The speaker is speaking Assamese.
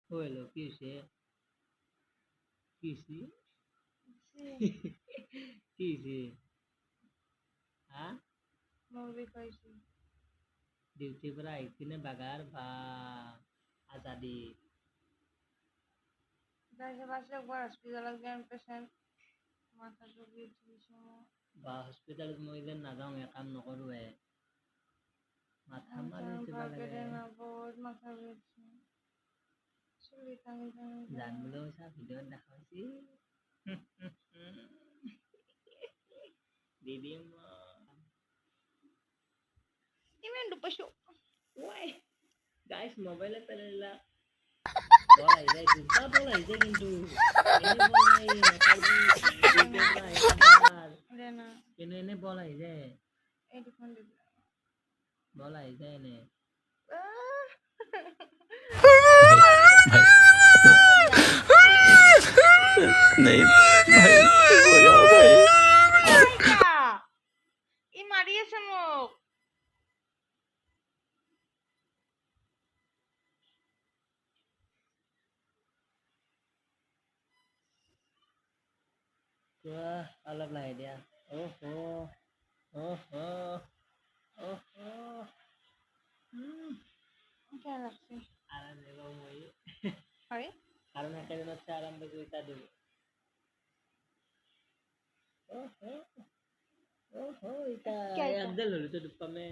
হইলো কিসে কিসি কিসে হ্যাঁ মুভি কইছি ডিউটি পৰা আহিছিনে বাগাৰ বা আজাদি যাইছে বাসে একবার হসপিটালত গেম পেশেন্ট মাথা টুকি দিছো বা হস্পিটালত মই যেন নাযাওঁ কাম নকৰোঁৱে মাথা মাৰি দিব লাগে না বহুত মাথা ঘুরছে চুলি টানি টানি জানবলৈ চা ভিডিঅ'ত দেখাইছি দিদি ইমান দুপাশো ওয়াই গাইস মোবাইলে পেলাইলা বল আহি যায় দুটা বল আহি যায় কিন্তু এনে বল নাই নাকাবি রেনা এনে বল আহি যায় এইটো ফোন দিবি বল আহি যায় এনে नहीं भाई हो जाओ भाई ই মারি আছে মোক অলপ লাহে দিয়া কেন লাগছে আরাম দেব মই হয় কারণ একটা দিন হচ্ছে আরাম দেব এটা দেব এটা একদল হলো তো দুপামে